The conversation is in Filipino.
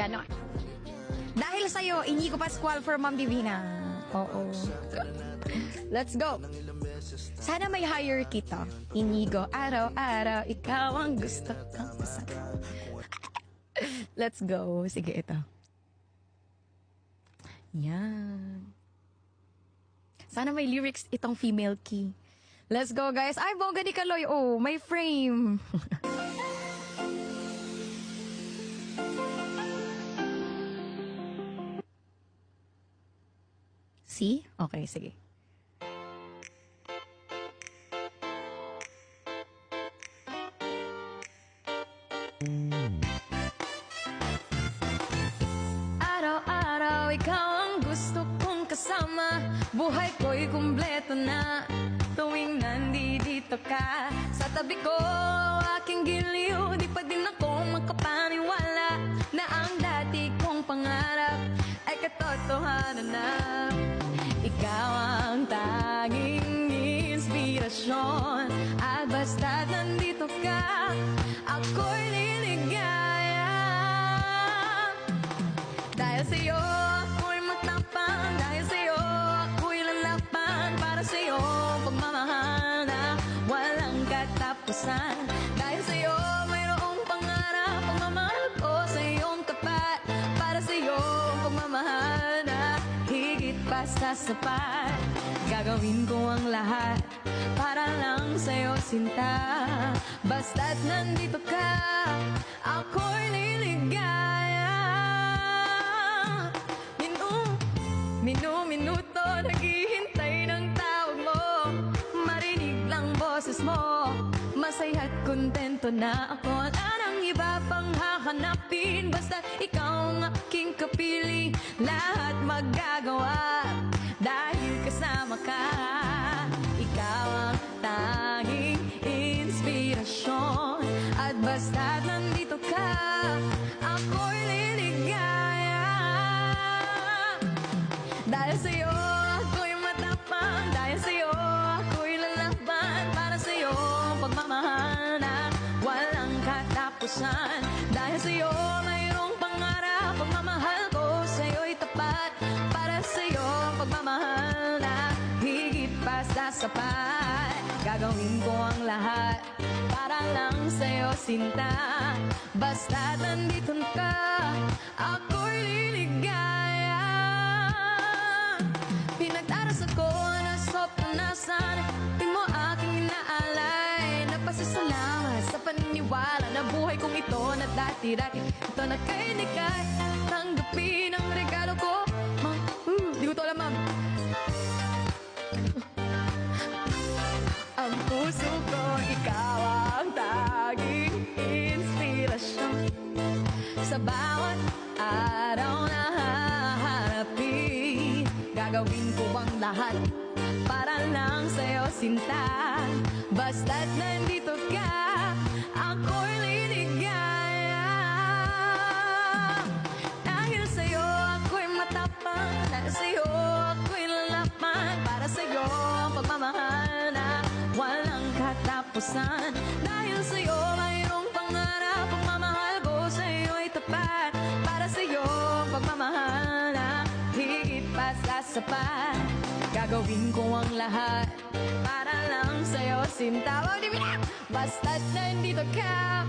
Ganon. Dahil sa'yo, Inigo Pascual for Ma'am Divina. Oo. Let's go. Sana may hierarchy to. Inigo, araw-araw, ikaw ang gusto kong kasama. Let's go. Sige, ito. Yan. Sana may lyrics itong female key. Let's go, guys. Ay, bongga ni Kaloy. Oh, may frame. See? Okay, sige. Araw-araw, ikaw ang gusto kong kasama. Buhay ko'y kumpleto na tuwing nandito ka. Sa tabi ko, aking giliw. Di pa din ako makapaniwala na ang dati kong pangarap ay katotohanan na. Ikaw ang tanging inspirasyon. At basta't nandito ka, ako'y liligaya. Dahil sa'yo, ako'y matapang. Dahil sa'yo, ako'y lalaban. Para sa'yo, pagmamahal na walang katapusan. Dahil sa'yo, mayroong pangarap. Pagmamahal ko sa iyong tapat. Para sa'yo, pagmamahal na higit pa sa sapat. Gagawin ko ang lahat para lang sa'yo, sinta. Basta't nandito ka, ako'y liligaya. Minuto, naghihintay ng tawag mo. Marinig lang boses mo. Masaya't kontento na ako. Wala nang iba pang hahanapin. Basta ikaw ang aking kapiling. Lahat magagawa dahil kasama ka. Ikaw ang tanging inspirasyon. At basta't nandito ka, ako'y liligaya. Dahil sa'yo, ako'y matapang. Dahil sa'yo, ako'y lalaban. Para sa'yo, pagmamahal na walang katapusan. Dahil sa'yo, mayroong pangarap. Pagmamahal ko sa'yo'y tapat. Para sa'yo, pagmamahal na higit pa sa sapat. Gagawin ko ang lahat para lang sa'yo, sinta. Basta't nandito ka, ako'y liligaya. Pinagdarasal ko na sopranasan. Di mo aking inaalay. Napasasalamat sa paniniwala na buhay kong ito na dati-dati ito na kay di kay tanggapin ang regalo ko. Di ko to alam, ma'am. Ang puso ko, ikaw ang tanging inspirasyon. Sa bawat araw na haharapin, gagawin ko ang lahat para lang sa'yo, sinta. Basta't nandito ka, ako'y liligaya. Dahil sa'yo, ako'y matapang. Dahil sa'yo, ako'y lalaban. Para sa'yo, pagmamahal na walang katapusan. Dahil sa'yo, mayroong pangarap. Pagmamahal ko sa'yo'y tapat. Para sa'yo, pagmamahal na higit pa sa sapat. Gagawin ko ang lahat para lang sa'yo, sinta. Basta't nandito ka,